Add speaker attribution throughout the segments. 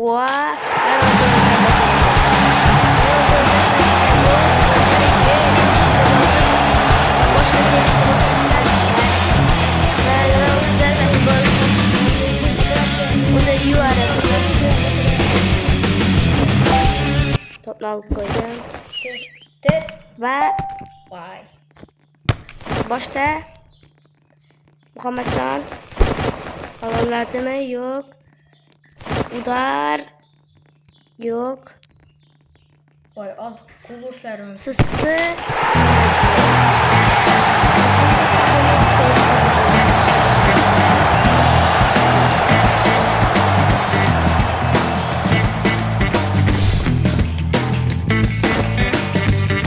Speaker 1: Oha. Topunu alıp koydum. Ve
Speaker 2: Vay.
Speaker 1: başta Muhammedcan havalarda mı? Yok. Udar yok.
Speaker 2: Vay az kuluçların.
Speaker 1: Sısı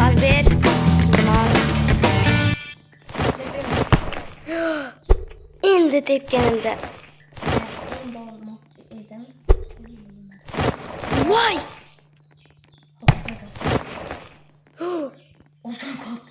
Speaker 1: az bir tamam. İndi tepkenimde.
Speaker 2: Ben bağlamakçı edim.
Speaker 1: Vay.
Speaker 2: Ozan kalk.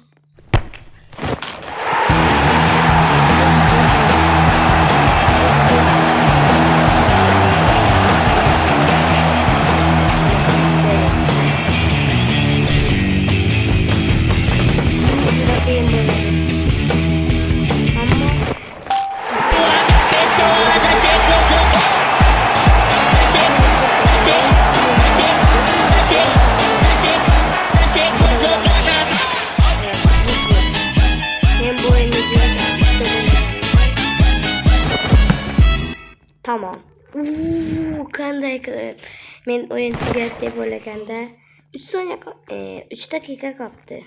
Speaker 1: Tamam. Qanday qilib men o'yin tugat deb o'ylaganda 3 soniya 3 daqiqa qoldi.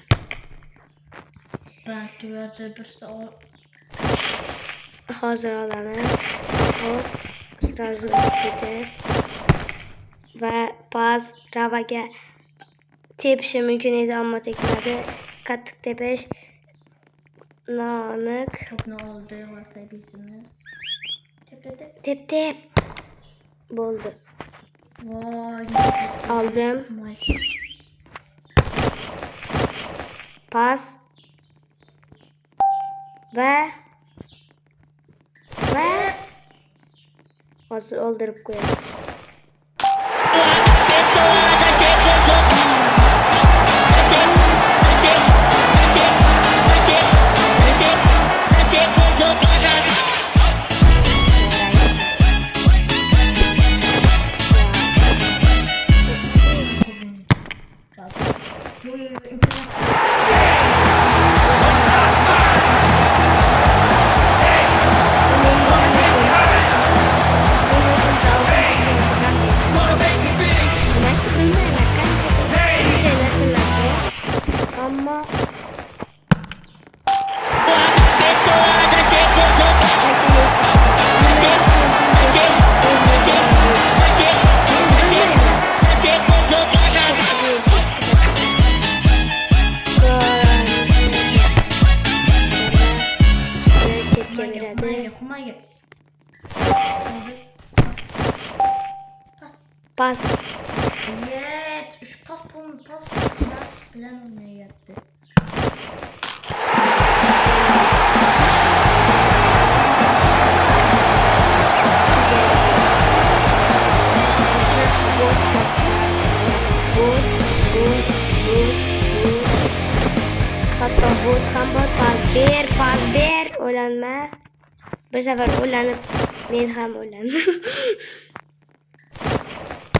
Speaker 2: Ben tüverde bir saat.
Speaker 1: Hozir olamiz. Hop, sразу ketib va pas ravaga tepishi mumkin edi, ammo tegmadi. Qattiq tepish noaniq.
Speaker 2: Topunu oldu. Varsa bizimiz.
Speaker 1: Tep bo'ldi.
Speaker 2: Vay.
Speaker 1: Aldım.
Speaker 2: Vay.
Speaker 1: Pas ve hozir o'ldirib qo'yamiz. Ama pas.
Speaker 2: Evet. Şu pas bilen oynayacaktı.
Speaker 1: Hatta bot ham bor. Pas ber, o'ylanma. Bir safar o'ylanib, men ham o'ylandim.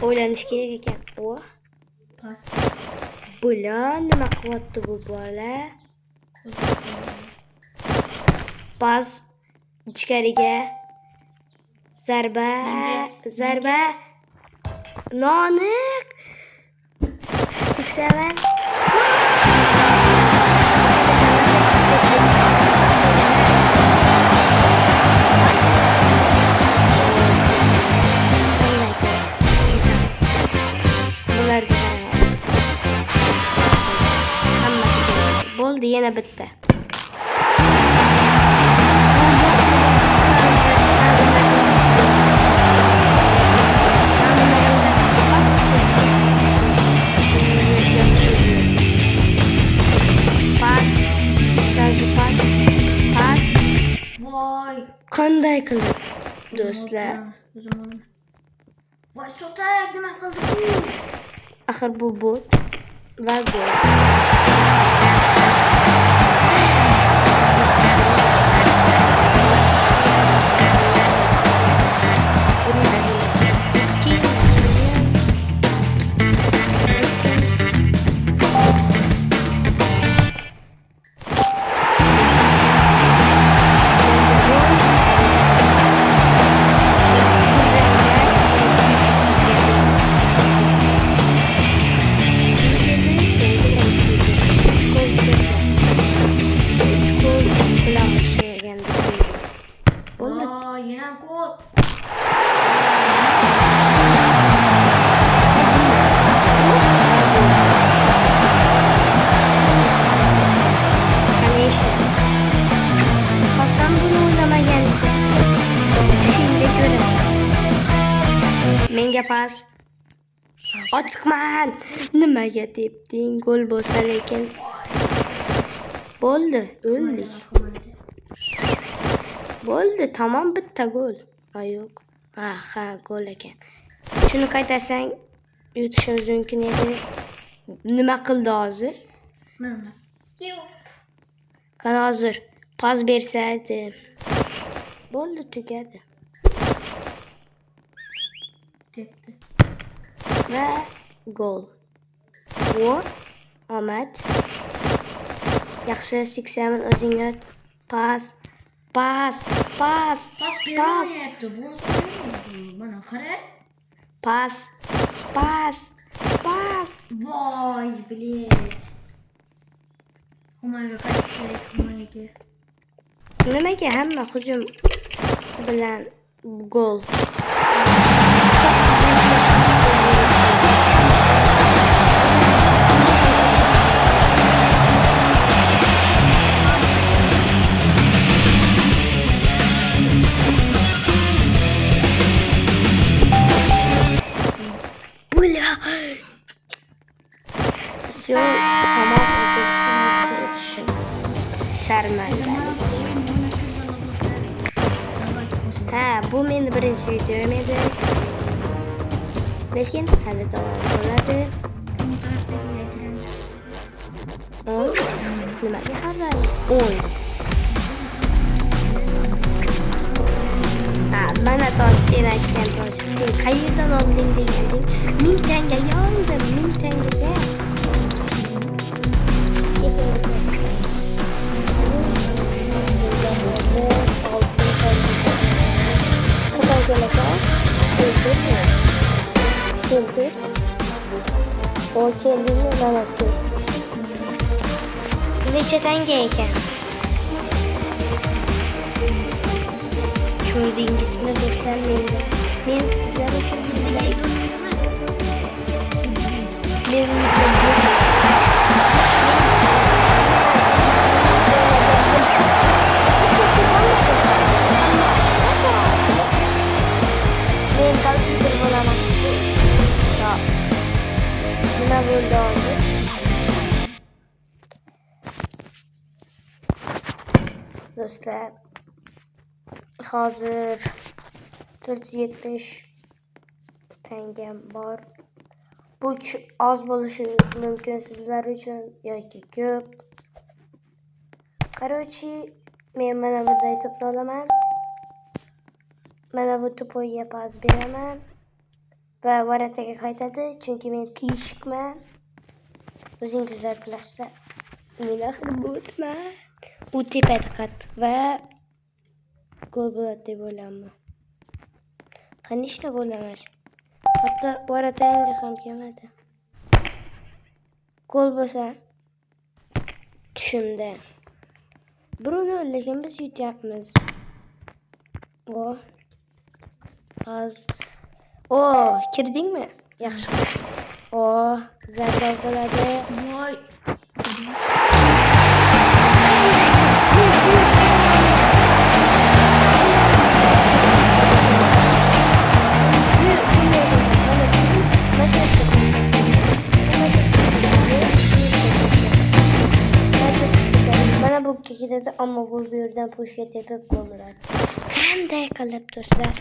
Speaker 1: O'ylanish kerak ekan. O.
Speaker 2: Pas.
Speaker 1: Bular nima qilyapti bu bola? Pas ichkariga. Zarba. Noaniq. 67. Bo'ldi, yana bitta. Qanday qilib do'stlar?
Speaker 2: Voy sotak nima qildi bu?
Speaker 1: Axir bu bot va gol.
Speaker 2: Voy yine gol.
Speaker 1: Qachon buni o'ylamagan edim. Tushingda ko'rasan. Menga pas. Ochiqman. Nimaga tepding? Gol bo'lsa lekin. Bo'ldi, o'ldik. Bo'ldi, tamom bitta gol. Ha yo'q. Ha, gol ekan. Shuni qaytarsang yutishimiz mumkin edi. Nima qildi hozir?
Speaker 2: Mana. Yo'q.
Speaker 1: Qani hozir pas bersaydi. Bo'ldi, tugadi.
Speaker 2: Tepdi.
Speaker 1: Va gol. Vo, omad. Yaxshi siksamin o'zingga pas.
Speaker 2: Pas bermayapti. Bu mana qara.
Speaker 1: Pas.
Speaker 2: Voy, bilet. Humoyaga qaytish kerak, humoyaga.
Speaker 1: Nimaga hamma hujum bilan gol? Все, tamam. Sharmanda. Ha, bu meni birinchi videom edi. Lekin hali davom bo'ladi. Nimaga qarang? O'y. Ha, mana tosh sen aytgan tosh. Sen qayerdan olding deganding? 1000 tanga yoldim, 1000 tangaga. Keldiz. O keldizmi? Mana shu. Necha tanga ekan? Ko'rdingizmi do'stlar menga? Men sizlar uchun men golkiper bo'laman. Nima bo'ldi hozir? Do'stlar, hozir 470 tangam bor. Bu oz bo'lishi mumkin sizlar uchun yoki ko'p. Qarochi, men mana bunday to'pni olaman. Mana bu to'poyga pas beraman va varataga qaytadi, chunki men tiyishikman. O'zingizlar bilasizlar. Men axir bo'tman. U tepada qattiq va gol bo'ladi deb o'ylayman. Qani ishlab o'ylamas. Hatto varatanga ham kelmadi. Gol bo'lsa tushimda. Bruno lekin biz yutyapmiz. Kirdingmi? Yaxshi. Zarba bo'ladi.
Speaker 2: Voy.
Speaker 1: Mana bu ketadi, ammo bu yerdan pushga tepib gol uradi. Qanday qilib do'stlar?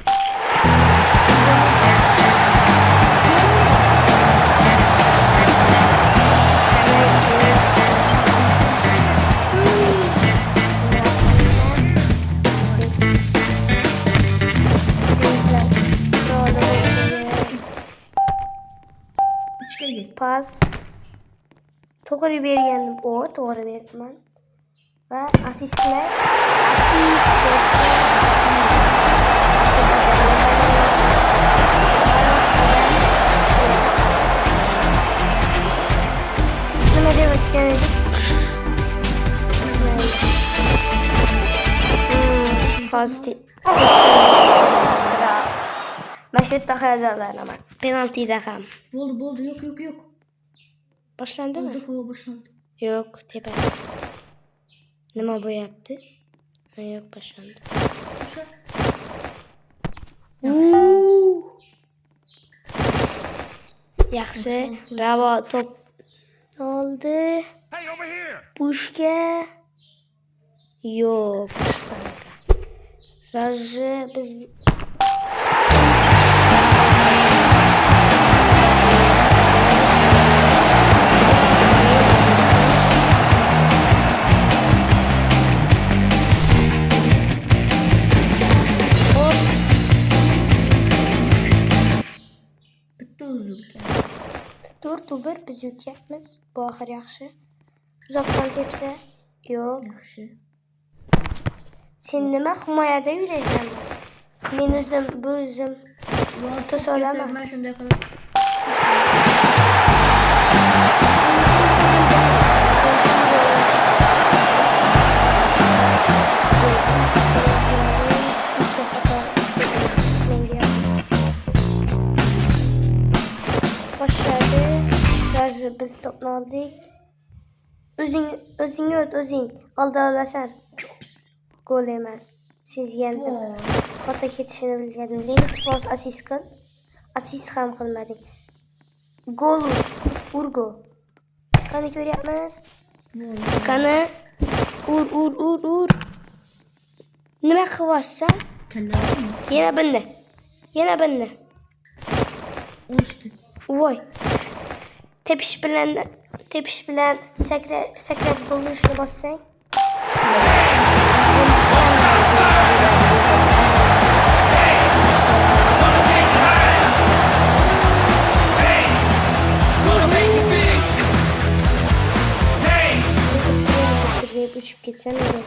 Speaker 1: Pas. To'g'ri bergandim. O, to'g'ri beribman. Va assistlar. Nima deb o'tgan edik? Hozir mana shu yerda hayajonlanaman. Penaltida ham.
Speaker 2: Bo'ldi. Yo'q.
Speaker 1: Boshlandimi?
Speaker 2: Oldi boshlandi.
Speaker 1: Yo'q, tepa. Nima bo'lyapti? Yo'q, boshlandi.
Speaker 2: O'sha.
Speaker 1: Yaxshi. Bravo, top oldi.
Speaker 3: Hey, over here!
Speaker 1: Pushka. Yo'q. Sразу biz
Speaker 2: Bitta uzilgan.
Speaker 1: 4-1 biz yutyapmiz. Bu oxir yaxshi. Uzoqdan tepsa, yo'q.
Speaker 2: Yaxshi.
Speaker 1: Sen nima himoyada yuraysan? Men o'zim bir o'zim to'solama.
Speaker 2: Men shunday qilib.
Speaker 1: Başladı. Rajı biz topunu aldık. Özün öt, özün. Aldı alasan. Gol yemez. Siz yendim. Xato ketishini bilgandim. Limit pas assist qil. Assist ham qilmading. Gol urgo. Qani ko'ryapmiz? Qani ur. Nima qilyapsan?
Speaker 2: Kallarmi?
Speaker 1: Yana binni.
Speaker 2: O'shdi.
Speaker 1: Voy. Tepish bilan sakrab bo'lishni bossang.
Speaker 3: Gonna make it big! Hey!
Speaker 1: Birga uçup gitsem edi.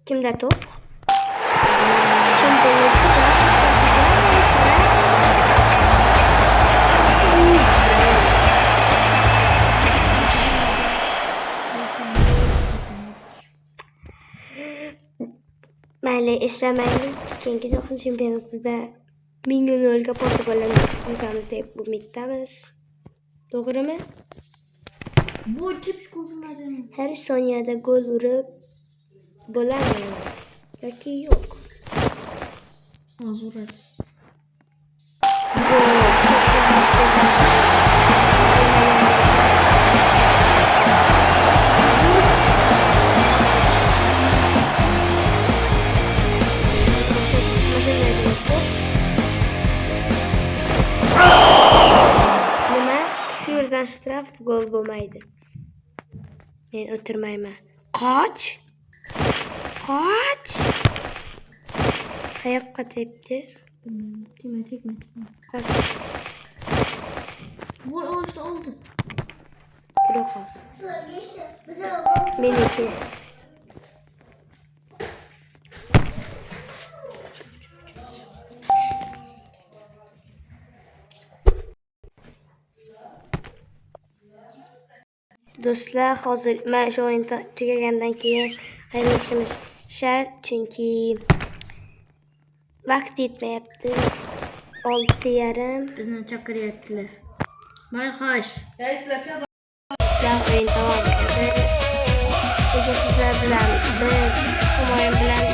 Speaker 1: Kimda top? Kim bo'ladi? Mayli, eslamaylik. Keyingi jahon chempionatida 1000-0 Portugaliyani yutamiz deb umiddamiz. To'g'rimi?
Speaker 2: Voy, tepish ko'rmadim.
Speaker 1: Her soniyada gol urib bo'ladimi yoki yo'q?
Speaker 2: Hozir uradi.
Speaker 1: Nima? Shu yerdan shtraf gol bo'lmaydi. Men o'tirmayman. Qoch! Qayoqqa tepdi?
Speaker 2: Tegma.
Speaker 1: Qoch.
Speaker 2: Voy, oldi.
Speaker 1: Kiro qol. Meniki. Do'stlar, hozir men shu o'yin tugagandan keyin haydashimiz shart, chunki vaqt yetmayapti. 6:30.
Speaker 2: Bizni chaqiryaptilar. Marhash.
Speaker 1: Sizlar o'yin davom etadi. Sizlar bilan biz Humoyun bilan